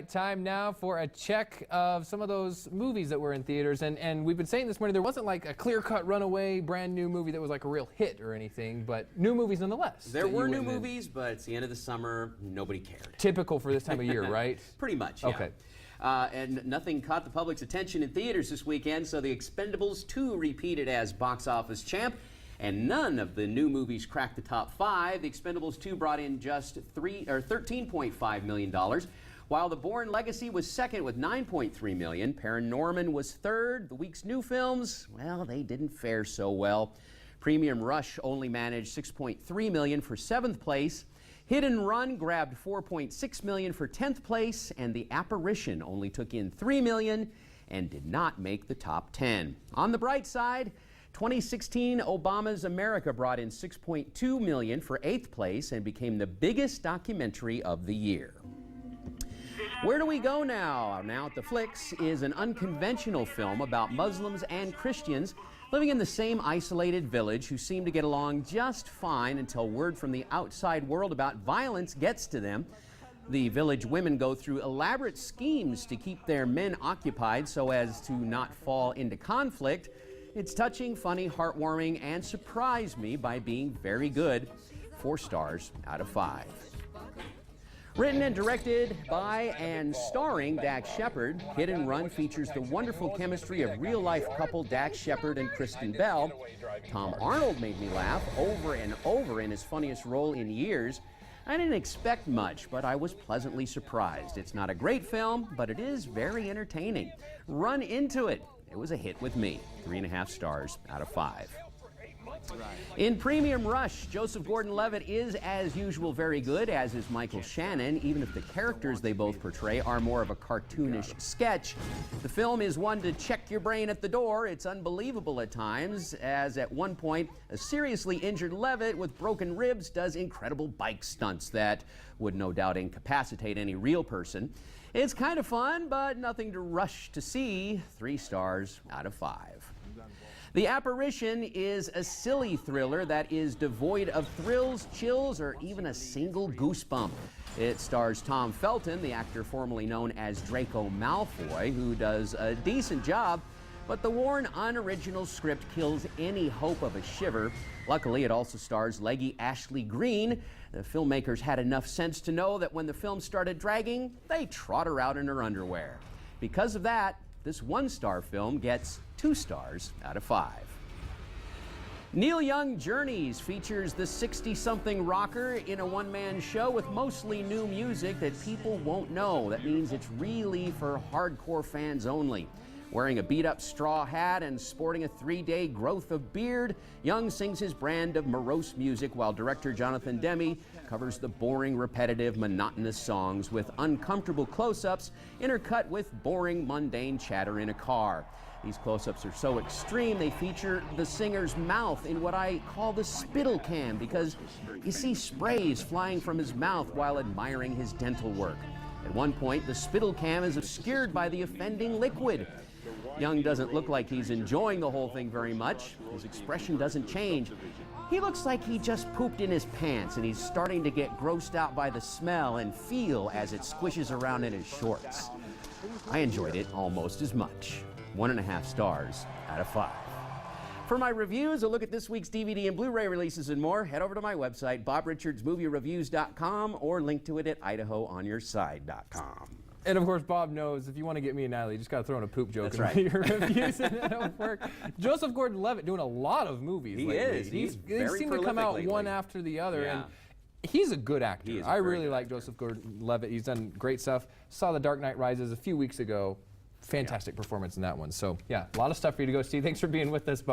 Time now for a check of some of those movies that were in theaters, and we've been saying this morning there wasn't like a clear-cut runaway brand new movie that was like a real hit or anything, but new movies nonetheless. There were new movies, but it's the end of the summer, nobody cared. Typical for this time of year, right? Pretty much, yeah. Okay. And nothing caught the public's attention in theaters this weekend, so The Expendables 2 repeated as box office champ, and none of the new movies cracked the top 5. The Expendables 2 brought in just $13.5 million, while The Bourne Legacy was second with $9.3 million. Paranorman was third. The week's new films, well, they didn't fare so well. Premium Rush only managed $6.3 million for 7th place. Hit and Run grabbed $4.6 million for 10th place, and The Apparition only took in $3 million and did not make the top 10. On the bright side, 2016 Obama's America brought in $6.2 million for 8th place and became the biggest documentary of the year. Where Do We Go Now? Now at the Flicks is an unconventional film about Muslims and Christians living in the same isolated village who seem to get along just fine until word from the outside world about violence gets to them. The village women go through elaborate schemes to keep their men occupied so as to not fall into conflict. It's touching, funny, heartwarming, and surprised me by being very good. 4 stars out of 5. Written and directed by and starring Dax Shepard, Hit and Run features the wonderful chemistry of real-life couple Dax Shepard and Kristen Bell. Tom Arnold made me laugh over and over in his funniest role in years. I didn't expect much, but I was pleasantly surprised. It's not a great film, but it is very entertaining. Run into it. It was a hit with me. 3.5 stars out of 5. In Premium Rush, Joseph Gordon-Levitt is, as usual, very good, as is Michael Shannon, even if the characters they both portray are more of a cartoonish sketch. The film is one to check your brain at the door. It's unbelievable at times, as at one point, a seriously injured Levitt with broken ribs does incredible bike stunts that would no doubt incapacitate any real person. It's kind of fun, but nothing to rush to see. 3 stars out of 5. The Apparition is a silly thriller that is devoid of thrills, chills, or even a single goosebump. It stars Tom Felton, the actor formerly known as Draco Malfoy, who does a decent job, but the worn, unoriginal script kills any hope of a shiver. Luckily, it also stars leggy Ashley Greene. The filmmakers had enough sense to know that when the film started dragging, they trot her out in her underwear. Because of that, this 1-star film gets 2 stars out of 5. Neil Young Journeys features the 60-something rocker in a one-man show with mostly new music that people won't know. That means it's really for hardcore fans only. Wearing a beat-up straw hat and sporting a 3-day growth of beard, Young sings his brand of morose music while director Jonathan Demme covers the boring, repetitive, monotonous songs with uncomfortable close-ups intercut with boring, mundane chatter in a car. These close-ups are so extreme they feature the singer's mouth in what I call the spittle cam because you see sprays flying from his mouth while admiring his dental work. At one point, the spittle cam is obscured by the offending liquid. Young doesn't look like he's enjoying the whole thing very much. His expression doesn't change. He looks like he just pooped in his pants and he's starting to get grossed out by the smell and feel as it squishes around in his shorts. I enjoyed it almost as much. 1.5 stars out of 5. For my reviews, a look at this week's DVD and Blu-ray releases and more, head over to my website, BobRichardsMovieReviews.com, or link to it at IdahoOnYourSide.com. And of course, Bob knows if you want to get me and Natalie, you just got to throw in a poop joke in your reviews and that'll work. Joseph Gordon-Levitt doing a lot of movies lately. He's they seem to come out lately, one after the other. Yeah. And he's a good actor. I really like Joseph Gordon-Levitt. He's done great stuff. Saw The Dark Knight Rises a few weeks ago. Fantastic performance in that one. So, yeah, a lot of stuff for you to go see. Thanks for being with us, Bob.